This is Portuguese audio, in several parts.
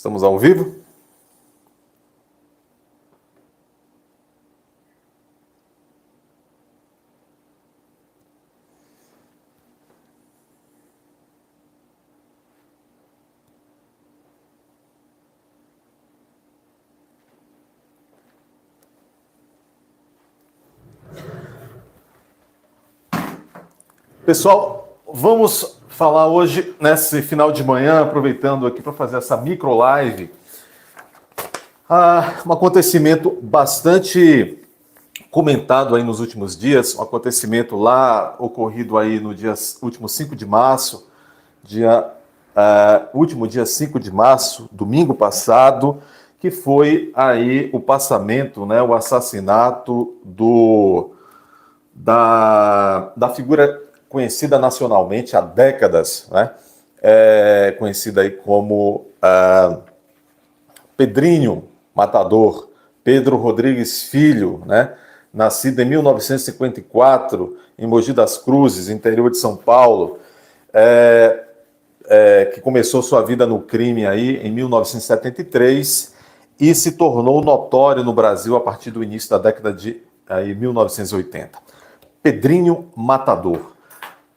Estamos ao vivo? Pessoal, vamos falar hoje, nesse final de manhã, aproveitando aqui para fazer essa micro live, um acontecimento bastante comentado aí nos últimos dias, um acontecimento lá ocorrido aí no dia último 5 de março, último dia 5 de março, domingo passado, que foi aí o passamento, né, o assassinato da figura conhecida nacionalmente há décadas, né, conhecida aí como Pedrinho Matador, Pedro Rodrigues Filho, né? Nascido em 1954, em Mogi das Cruzes, interior de São Paulo, que começou sua vida no crime aí em 1973 e se tornou notório no Brasil a partir do início da década de 1980. Pedrinho Matador.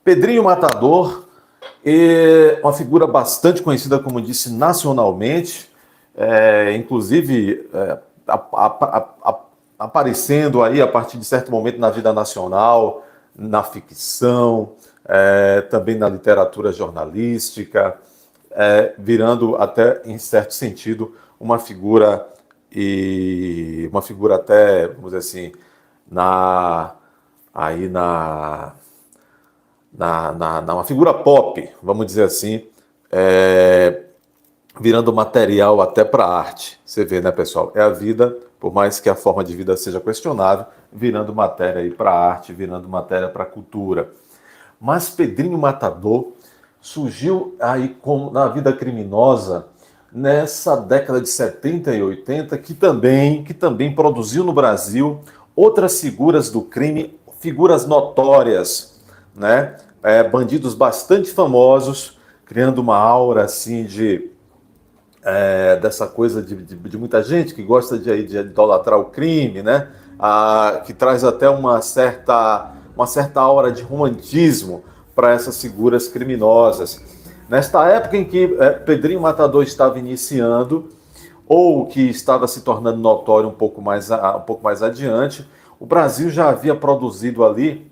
Pedrinho Matador é uma figura bastante conhecida, como disse, nacionalmente, inclusive aparecendo aí a partir de certo momento na vida nacional, na ficção, também na literatura jornalística, virando até, em certo sentido, uma figura até, vamos dizer assim, uma figura pop, vamos dizer assim, virando material até para arte. Você vê, né, pessoal? É a vida, por mais que a forma de vida seja questionável, virando matéria aí para arte, virando matéria para cultura. Mas Pedrinho Matador surgiu aí na vida criminosa nessa década de 70 e 80, que também produziu no Brasil outras figuras do crime, figuras notórias, né? Bandidos bastante famosos, criando uma aura assim dessa coisa de muita gente que gosta de idolatrar o crime, né? Que traz até uma certa aura de romantismo para essas figuras criminosas. Nesta época em que Pedrinho Matador estava iniciando, ou que estava se tornando notório um pouco mais adiante, o Brasil já havia produzido ali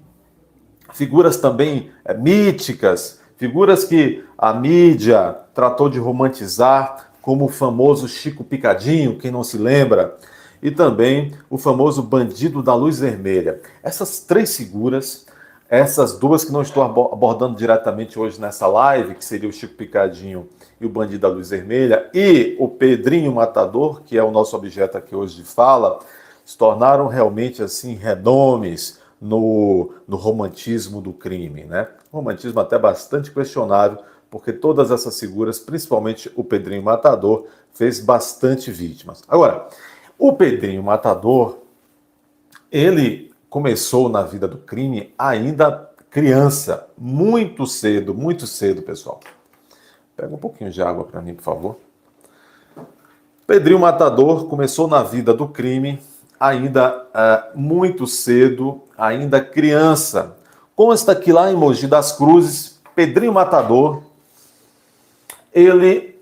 figuras também míticas, figuras que a mídia tratou de romantizar, como o famoso Chico Picadinho, quem não se lembra, e também o famoso Bandido da Luz Vermelha. Essas três figuras, essas duas que não estou abordando diretamente hoje nessa live, que seria o Chico Picadinho e o Bandido da Luz Vermelha, e o Pedrinho Matador, que é o nosso objeto aqui hoje de fala, se tornaram realmente assim renomes no romantismo do crime, né? Um romantismo até bastante questionável, porque todas essas figuras, principalmente o Pedrinho Matador, fez bastante vítimas. Agora, o Pedrinho Matador, ele começou na vida do crime ainda criança, muito cedo, pessoal. Pega um pouquinho de água para mim, por favor. Pedrinho Matador começou na vida do crime ainda muito cedo, ainda criança. Consta que lá em Mogi das Cruzes, Pedrinho Matador, ele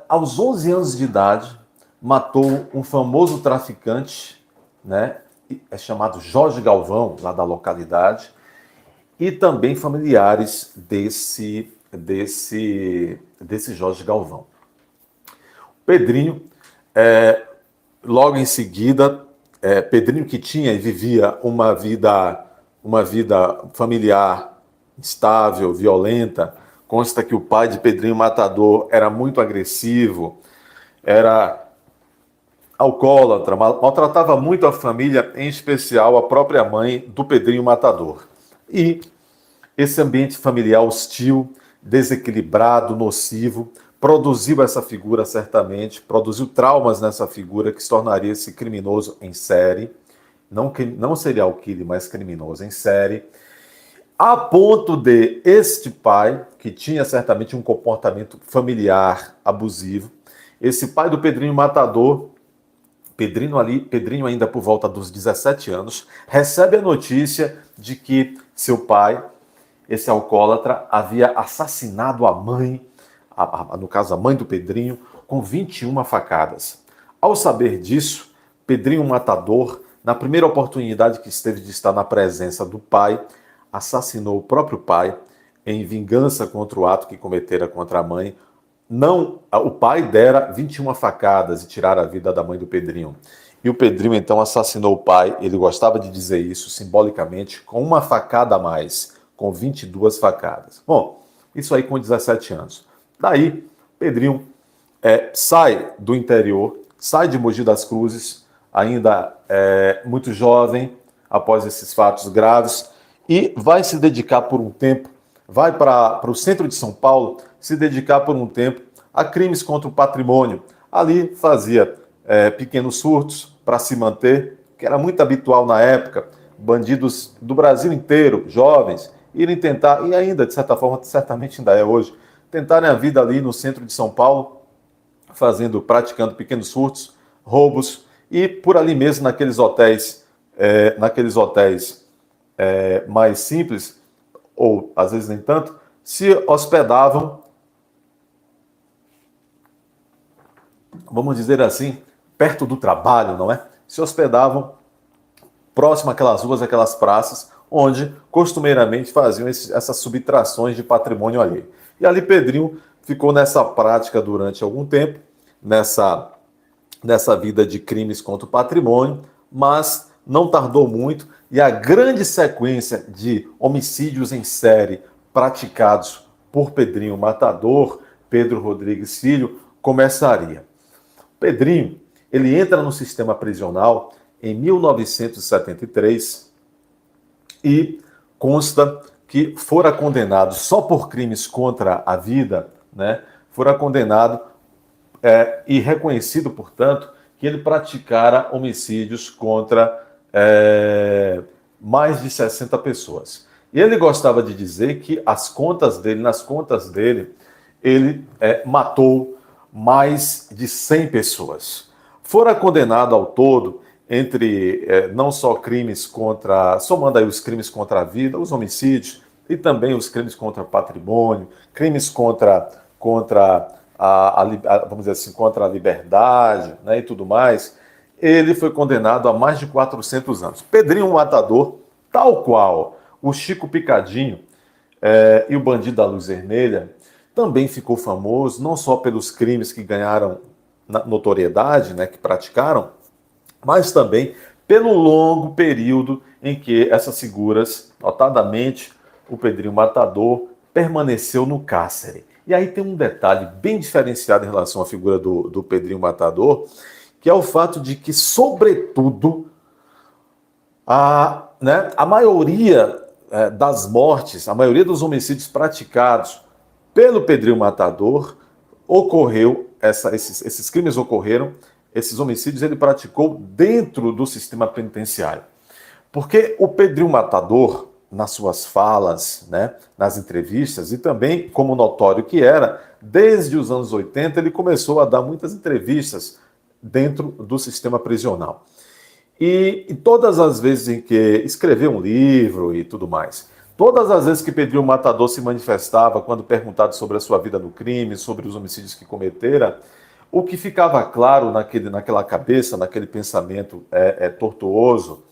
aos 11 anos de idade, matou um famoso traficante, né, chamado Jorge Galvão, lá da localidade, e também familiares desse Jorge Galvão. Pedrinho, logo em seguida, Pedrinho, que tinha e vivia uma vida familiar instável, violenta. Consta que o pai de Pedrinho Matador era muito agressivo, era alcoólatra, maltratava muito a família, em especial a própria mãe do Pedrinho Matador. E esse ambiente familiar hostil, desequilibrado, nocivo, produziu essa figura certamente, produziu traumas nessa figura que se tornaria esse criminoso em série, não serial killer, mas criminoso em série. A ponto de este pai, que tinha certamente um comportamento familiar abusivo, esse pai do Pedrinho Matador, Pedrinho ainda por volta dos 17 anos, recebe a notícia de que seu pai, esse alcoólatra, havia assassinado a mãe, no caso a mãe do Pedrinho, com 21 facadas. Ao saber disso, Pedrinho Matador, na primeira oportunidade que esteve de estar na presença do pai, assassinou o próprio pai em vingança contra o ato que cometera contra a mãe. Não, o pai dera 21 facadas e tirara a vida da mãe do Pedrinho. E o Pedrinho então assassinou o pai, ele gostava de dizer isso simbolicamente, com uma facada a mais, com 22 facadas. Bom, isso aí com 17 anos. Daí, Pedrinho sai do interior, sai de Mogi das Cruzes, ainda muito jovem, após esses fatos graves, e vai se dedicar por um tempo, vai para o centro de São Paulo, se dedicar por um tempo a crimes contra o patrimônio. Ali fazia pequenos furtos para se manter, que era muito habitual na época, bandidos do Brasil inteiro, jovens, irem tentar, e ainda, de certa forma, certamente ainda é hoje, tentarem a vida ali no centro de São Paulo, praticando pequenos furtos, roubos, e por ali mesmo naqueles hotéis mais simples, ou às vezes nem tanto, se hospedavam, vamos dizer assim, perto do trabalho, não é? Se hospedavam próximo àquelas ruas, aquelas praças, onde costumeiramente faziam essas subtrações de patrimônio alheio. E ali Pedrinho ficou nessa prática durante algum tempo, nessa vida de crimes contra o patrimônio, mas não tardou muito e a grande sequência de homicídios em série praticados por Pedrinho Matador, Pedro Rodrigues Filho, começaria. Pedrinho, ele entra no sistema prisional em 1973 e consta que fora condenado só por crimes contra a vida, né? Fora condenado e reconhecido, portanto, que ele praticara homicídios contra mais de 60 pessoas. E ele gostava de dizer que nas contas dele, ele matou mais de 100 pessoas. Fora condenado ao todo, entre não só somando aí os crimes contra a vida, os homicídios, e também os crimes contra o patrimônio, crimes contra vamos dizer assim, contra a liberdade, né, e tudo mais, ele foi condenado a mais de 400 anos. Pedrinho Matador, tal qual o Chico Picadinho e o Bandido da Luz Vermelha, também ficou famoso, não só pelos crimes que ganharam notoriedade, né, que praticaram, mas também pelo longo período em que essas figuras, notadamente o Pedrinho Matador, permaneceu no cárcere. E aí tem um detalhe bem diferenciado em relação à figura do Pedrinho Matador, que é o fato de que, sobretudo, a maioria das mortes, a maioria dos homicídios praticados pelo Pedrinho Matador, esses crimes ocorreram, esses homicídios ele praticou dentro do sistema penitenciário. Porque o Pedrinho Matador, nas suas falas, né, nas entrevistas, e também, como notório que era, desde os anos 80, ele começou a dar muitas entrevistas dentro do sistema prisional. E todas as vezes em que escreveu um livro e tudo mais, todas as vezes que Pedrinho Matador se manifestava, quando perguntado sobre a sua vida no crime, sobre os homicídios que cometera, o que ficava claro naquela cabeça, naquele pensamento tortuoso,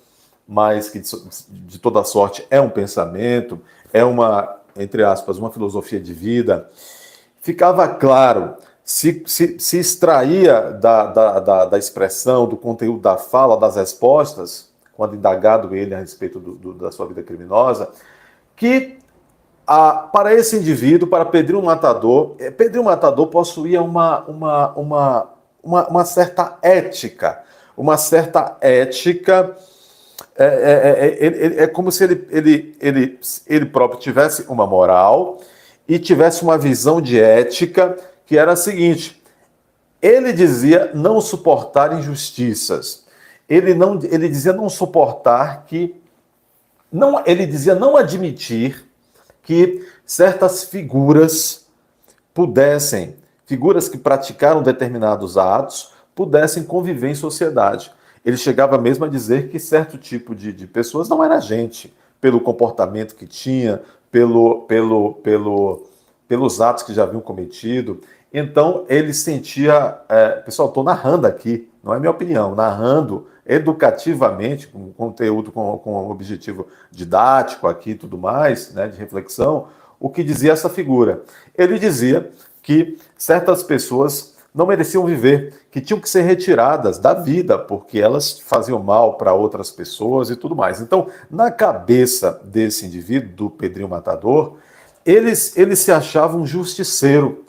mas que de toda sorte é um pensamento, é uma, entre aspas, uma filosofia de vida, ficava claro, se extraía da expressão, do conteúdo da fala, das respostas, quando indagado ele a respeito da sua vida criminosa, que para esse indivíduo, para Pedrinho Matador possuía uma certa ética, é como se ele próprio tivesse uma moral e tivesse uma visão de ética que era a seguinte: ele dizia não suportar injustiças, ele dizia não suportar que não, ele dizia não admitir que certas figuras que praticaram determinados atos, pudessem conviver em sociedade. Ele chegava mesmo a dizer que certo tipo de pessoas não era gente, pelo comportamento que tinha, pelos atos que já haviam cometido. Então, ele sentia. Pessoal, estou narrando aqui, não é minha opinião, narrando educativamente, com conteúdo, com objetivo didático aqui e tudo mais, né, de reflexão, o que dizia essa figura. Ele dizia que certas pessoas não mereciam viver, que tinham que ser retiradas da vida, porque elas faziam mal para outras pessoas e tudo mais. Então, na cabeça desse indivíduo, do Pedrinho Matador, ele se achava um justiceiro.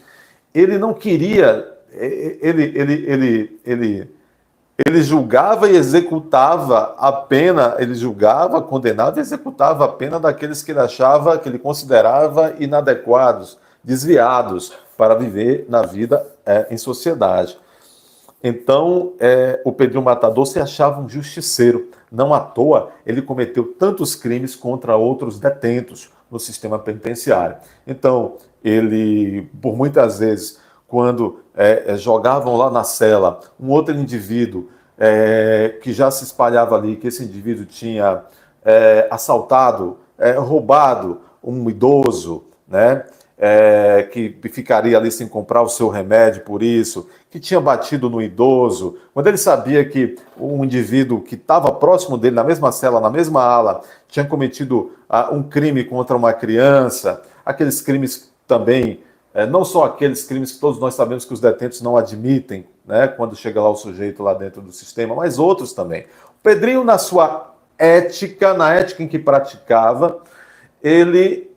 Ele não queria, ele julgava e executava a pena, ele julgava, condenava e executava a pena daqueles que ele achava, que ele considerava inadequados, desviados para viver na vida em sociedade. Então, o Pedrinho Matador se achava um justiceiro. Não à toa, ele cometeu tantos crimes contra outros detentos no sistema penitenciário. Então, ele, por muitas vezes, quando jogavam lá na cela um outro indivíduo que já se espalhava ali, que esse indivíduo tinha assaltado, roubado um idoso, né? Que ficaria ali sem comprar o seu remédio por isso, que tinha batido no idoso, quando ele sabia que um indivíduo que estava próximo dele, na mesma cela, na mesma ala, tinha cometido um crime contra uma criança, aqueles crimes também, não só aqueles crimes que todos nós sabemos que os detentos não admitem, né, quando chega lá o sujeito lá dentro do sistema, mas outros também. O Pedrinho, na sua ética, na ética em que praticava, ele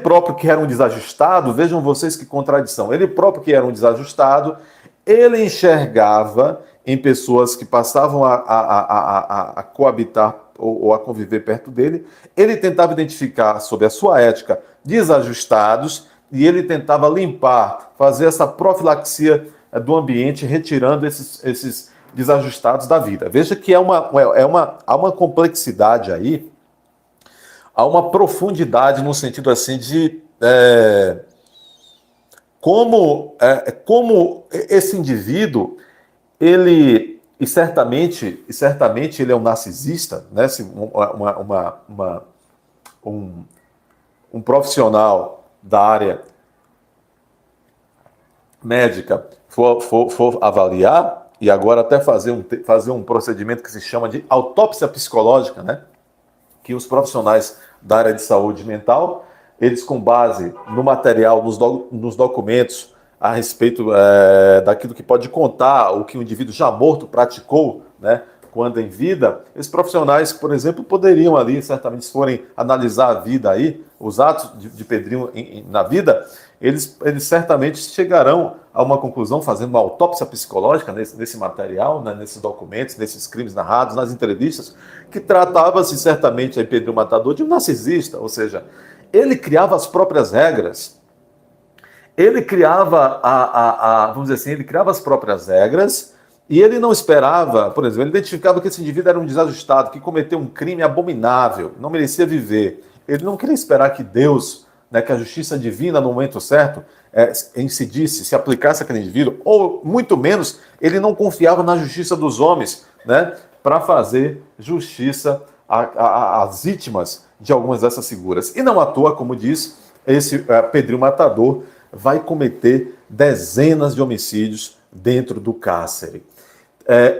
próprio que era um desajustado, vejam vocês que contradição, ele próprio que era um desajustado, ele enxergava em pessoas que passavam a coabitar ou a conviver perto dele, ele tentava identificar, sob a sua ética, desajustados, e ele tentava limpar, fazer essa profilaxia do ambiente, retirando esses desajustados da vida. Veja que há uma complexidade aí, há uma profundidade no sentido assim de como esse indivíduo, ele e certamente ele é um narcisista, né? Se um profissional da área médica for avaliar, e agora até fazer um procedimento que se chama de autópsia psicológica, né? Que os profissionais da área de saúde mental, eles com base no material, nos documentos a respeito daquilo que pode contar o que o indivíduo já morto praticou, né, quando em vida, esses profissionais, por exemplo, poderiam ali, certamente, se forem analisar a vida aí, os atos de Pedrinho na vida, eles certamente chegarão a uma conclusão, fazendo uma autópsia psicológica nesse material, né, nesses documentos, nesses crimes narrados, nas entrevistas, que tratava-se certamente aí Pedrinho Matador de um narcisista, ou seja, ele criava as próprias regras, ele criava vamos dizer assim, ele criava as próprias regras e ele não esperava, por exemplo, ele identificava que esse indivíduo era um desajustado, que cometeu um crime abominável, não merecia viver. Ele não queria esperar que Deus, né, que a justiça divina no momento certo incidisse, se aplicasse àquele indivíduo, ou muito menos, ele não confiava na justiça dos homens, né, para fazer justiça às vítimas de algumas dessas figuras. E não à toa, como diz, esse Pedrinho Matador vai cometer dezenas de homicídios dentro do cárcere.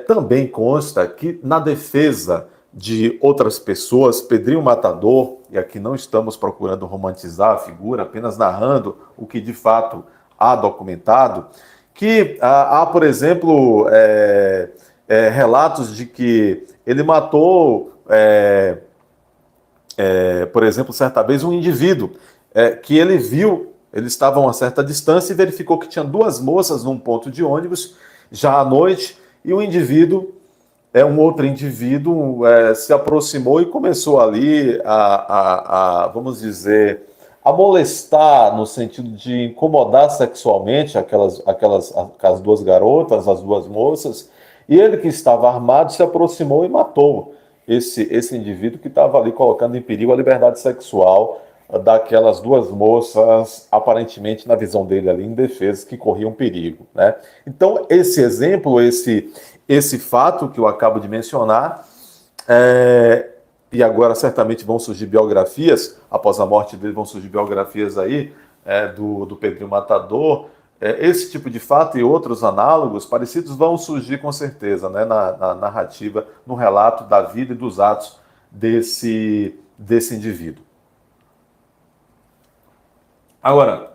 Também consta que, na defesa de outras pessoas, Pedrinho Matador, e aqui não estamos procurando romantizar a figura, apenas narrando o que de fato há documentado, que há, por exemplo, relatos de que ele matou, por exemplo, certa vez um indivíduo que ele viu, eles estavam a uma certa distância e verificou que tinha duas moças num ponto de ônibus, já à noite, e um indivíduo, um outro indivíduo, se aproximou e começou ali vamos dizer, a molestar, no sentido de incomodar sexualmente aquelas duas garotas, as duas moças, e ele, que estava armado, se aproximou e matou. esse indivíduo que estava ali colocando em perigo a liberdade sexual daquelas duas moças, aparentemente, na visão dele ali, indefesas, que corriam perigo, né? Então, esse exemplo, esse fato que eu acabo de mencionar, e agora certamente vão surgir biografias, após a morte dele vão surgir biografias aí, do Pedrinho Matador, esse tipo de fato e outros análogos parecidos vão surgir com certeza, né, na narrativa, no relato da vida e dos atos desse indivíduo. Agora,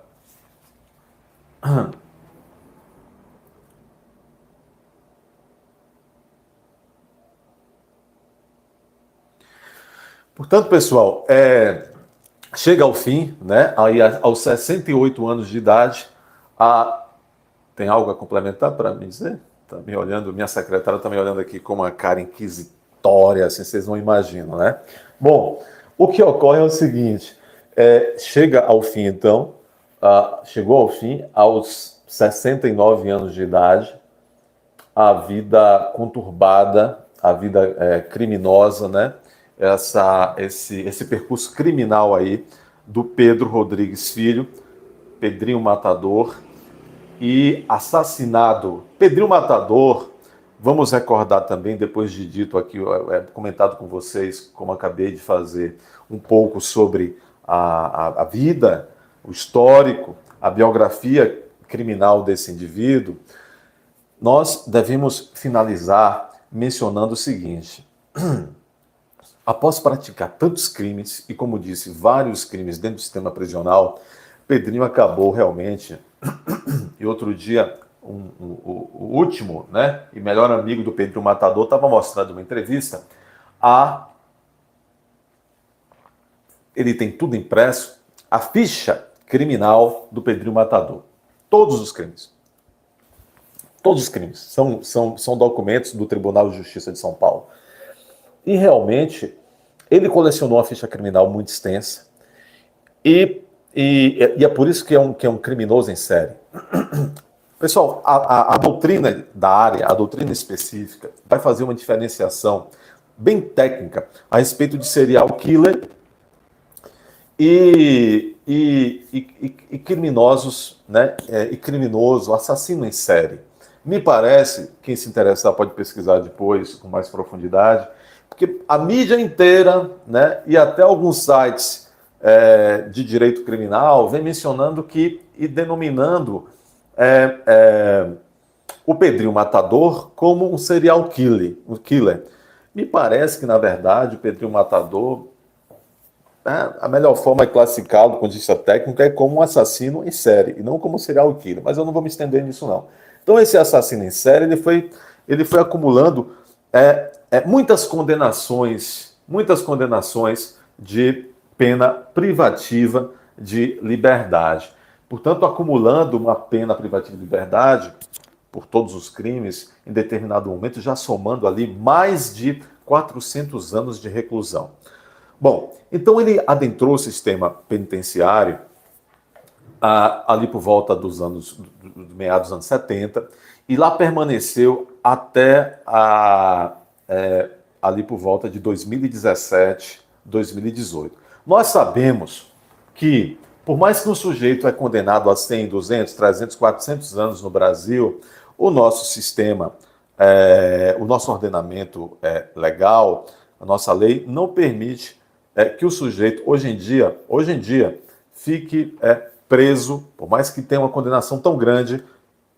portanto, pessoal, chega ao fim, né, aí aos 68 anos de idade, tem algo a complementar para me dizer? Tá me olhando, minha secretária está me olhando aqui com uma cara inquisitória, assim, vocês não imaginam, né? Bom, o que ocorre é o seguinte, chega ao fim, então, chegou ao fim, aos 69 anos de idade, a vida conturbada, a vida criminosa, né? Esse percurso criminal aí do Pedro Rodrigues Filho, Pedrinho Matador, e assassinado. Pedrinho Matador, vamos recordar também, depois de dito aqui, comentado com vocês, como acabei de fazer, um pouco sobre a vida, o histórico, a biografia criminal desse indivíduo, nós devemos finalizar mencionando o seguinte: após praticar tantos crimes, e como disse, vários crimes dentro do sistema prisional, Pedrinho acabou realmente, e outro dia, o último, né, e melhor amigo do Pedrinho Matador estava mostrando uma entrevista, ele tem tudo impresso, a ficha criminal do Pedrinho Matador. Todos os crimes. Todos os crimes. São documentos do Tribunal de Justiça de São Paulo. E realmente, ele colecionou uma ficha criminal muito extensa, e é por isso que é um criminoso em série. Pessoal, a doutrina da área, a doutrina específica, vai fazer uma diferenciação bem técnica a respeito de serial killer e criminosos, né? E criminoso, assassino em série. Me parece, quem se interessar pode pesquisar depois com mais profundidade, porque a mídia inteira, né, e até alguns sites de direito criminal vem mencionando que e denominando o Pedrinho Matador como um serial killer. Me parece que, na verdade, o Pedrinho Matador, a melhor forma de classificá-lo, do ponto de vista técnico, é como um assassino em série, e não como um serial killer. Mas eu não vou me estender nisso, não. Então, esse assassino em série, ele foi acumulando muitas condenações de pena privativa de liberdade. Portanto, acumulando uma pena privativa de liberdade por todos os crimes, em determinado momento, já somando ali mais de 400 anos de reclusão. Bom, então ele adentrou o sistema penitenciário ali por volta dos meados dos anos 70, e lá permaneceu até ali por volta de 2017, 2018. Nós sabemos que, por mais que um sujeito é condenado a 100, 200, 300, 400 anos no Brasil, o nosso sistema, o nosso ordenamento legal, a nossa lei, não permite que o sujeito, hoje em dia, fique preso, por mais que tenha uma condenação tão grande,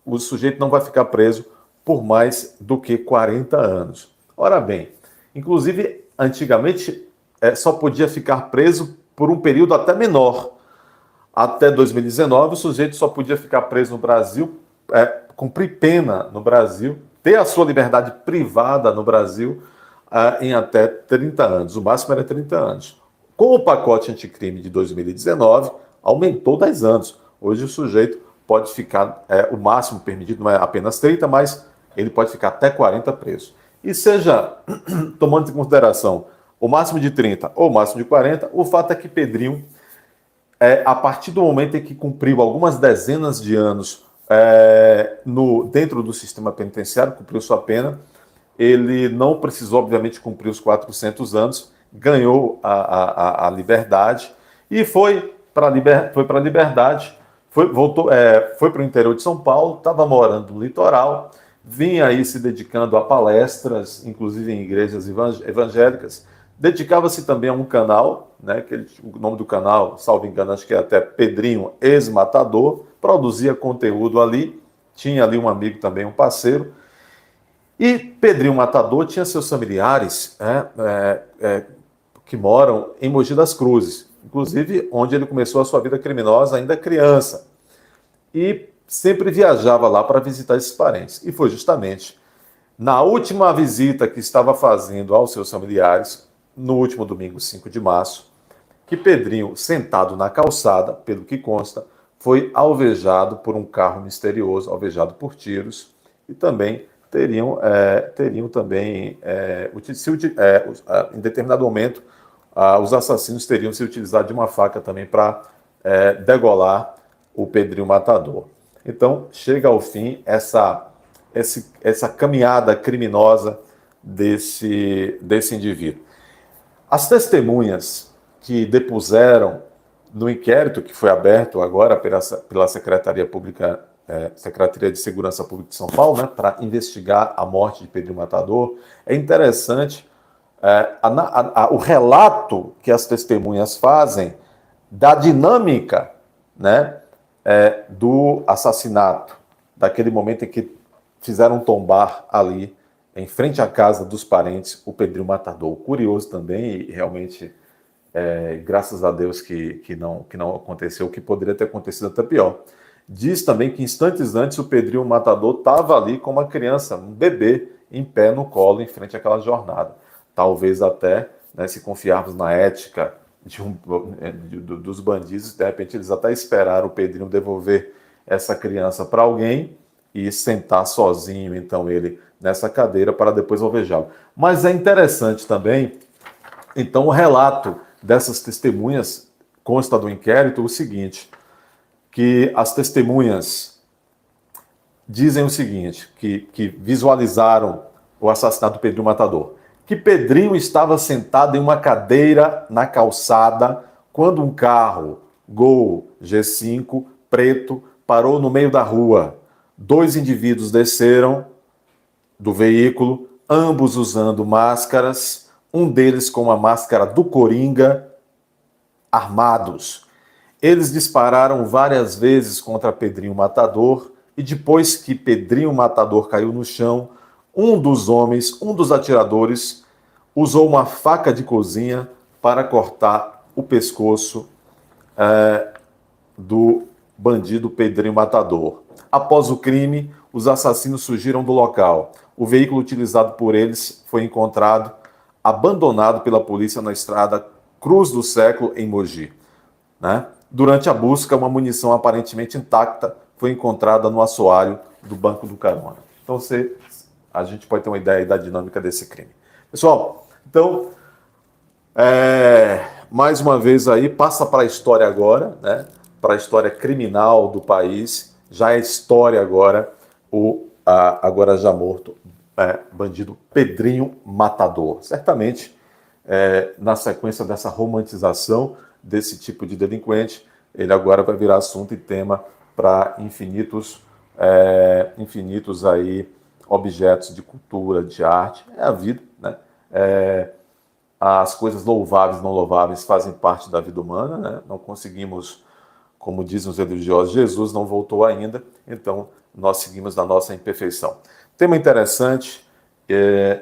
o sujeito não vai ficar preso por mais do que 40 anos. Ora bem, inclusive, antigamente, só podia ficar preso por um período até menor. Até 2019, o sujeito só podia ficar preso no Brasil, cumprir pena no Brasil, ter a sua liberdade privada no Brasil em até 30 anos. O máximo era 30 anos. Com o pacote anticrime de 2019, aumentou 10 anos. Hoje o sujeito pode ficar, o máximo permitido não é apenas 30, mas ele pode ficar até 40 preso. E seja, tomando em consideração o máximo de 30 ou o máximo de 40, o fato é que Pedrinho, a partir do momento em que cumpriu algumas dezenas de anos dentro do sistema penitenciário, cumpriu sua pena, ele não precisou, obviamente, cumprir os 400 anos, ganhou a liberdade e foi para a liberdade, foi para o interior de São Paulo, estava morando no litoral, vinha aí se dedicando a palestras, inclusive em igrejas evangélicas, dedicava-se também a um canal, né, o nome do canal, salvo engano, acho que é até Pedrinho Ex-Matador, produzia conteúdo ali, tinha ali um amigo também, um parceiro, e Pedrinho Matador tinha seus familiares que moram em Mogi das Cruzes, inclusive onde ele começou a sua vida criminosa ainda criança. E sempre viajava lá para visitar esses parentes. E foi justamente na última visita que estava fazendo aos seus familiares, no último domingo, 5 de março, que Pedrinho, sentado na calçada, pelo que consta, foi alvejado por um carro misterioso, alvejado por tiros, e também teriam também, em determinado momento, os assassinos teriam se utilizado de uma faca também para degolar o Pedrinho Matador. Então, chega ao fim essa caminhada criminosa desse indivíduo. As testemunhas que depuseram no inquérito que foi aberto agora pela Secretaria Pública, Secretaria de Segurança Pública de São Paulo, né, para investigar a morte de Pedrinho Matador, é interessante o relato que as testemunhas fazem da dinâmica, né, do assassinato, daquele momento em que fizeram tombar ali, em frente à casa dos parentes, o Pedrinho Matador. Curioso também, e realmente, graças a Deus que não aconteceu, que poderia ter acontecido até pior. Diz também que instantes antes o Pedrinho Matador estava ali com uma criança, um bebê, em pé no colo, em frente àquela jornada. Talvez até, né, se confiarmos na ética dos bandidos, de repente eles até esperaram o Pedrinho devolver essa criança para alguém e sentar sozinho, então, ele nessa cadeira para depois alvejá-lo. Mas é interessante também, então, o relato dessas testemunhas, consta do inquérito o seguinte, que as testemunhas dizem o seguinte, que visualizaram o assassinato do Pedrinho Matador, que Pedrinho estava sentado em uma cadeira na calçada quando um carro Gol G5 preto parou no meio da rua. 2 indivíduos desceram do veículo, ambos usando máscaras, um deles com uma máscara do Coringa, armados. Eles dispararam várias vezes contra Pedrinho Matador e depois que Pedrinho Matador caiu no chão, um dos homens, um dos atiradores, usou uma faca de cozinha para cortar o pescoço do bandido Pedrinho Matador. Após o crime, os assassinos fugiram do local. O veículo utilizado por eles foi encontrado abandonado pela polícia na estrada Cruz do Século, em Mogi. Né? Durante a busca, uma munição aparentemente intacta foi encontrada no assoalho do banco do carona. Então, a gente pode ter uma ideia da dinâmica desse crime. Pessoal, então, mais uma vez aí, passa para a história agora, né? Para a história criminal do país, já é história agora, agora já morto, bandido Pedrinho Matador. Certamente, na sequência dessa romantização desse tipo de delinquente, ele agora vai virar assunto e tema para infinitos aí objetos de cultura, de arte. É a vida, né? As coisas louváveis e não louváveis fazem parte da vida humana, né? Não conseguimos, como dizem os religiosos, Jesus não voltou ainda, então nós seguimos na nossa imperfeição. Tema interessante,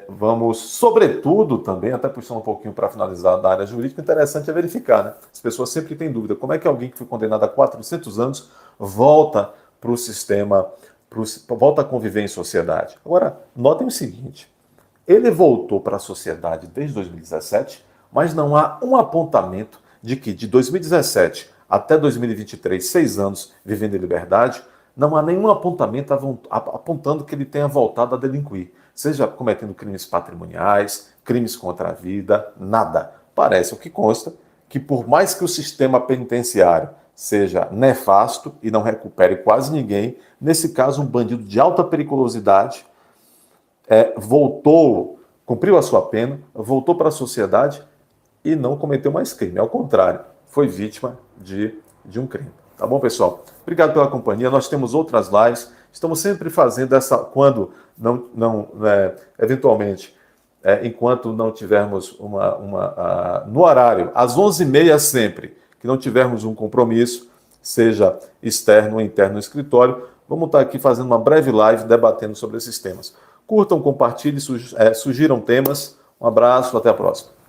vamos, sobretudo também, até puxando um pouquinho para finalizar da área jurídica, interessante é verificar, né? As pessoas sempre têm dúvida, como é que alguém que foi condenado a 400 anos volta para o sistema, volta a conviver em sociedade? Agora, notem o seguinte, ele voltou para a sociedade desde 2017, mas não há um apontamento de que de 2017 até 2023, 6 anos vivendo em liberdade, não há nenhum apontamento apontando que ele tenha voltado a delinquir, seja cometendo crimes patrimoniais, crimes contra a vida, nada. Parece o que consta que por mais que o sistema penitenciário seja nefasto e não recupere quase ninguém, nesse caso um bandido de alta periculosidade, cumpriu a sua pena, voltou para a sociedade e não cometeu mais crime. Ao contrário, foi vítima de um crime. Tá bom, pessoal? Obrigado pela companhia. Nós temos outras lives. Estamos sempre fazendo quando eventualmente, enquanto não tivermos no horário, às 11h30 sempre, que não tivermos um compromisso, seja externo ou interno no escritório, vamos estar aqui fazendo uma breve live debatendo sobre esses temas. Curtam, compartilhem, sugiram temas. Um abraço, até a próxima.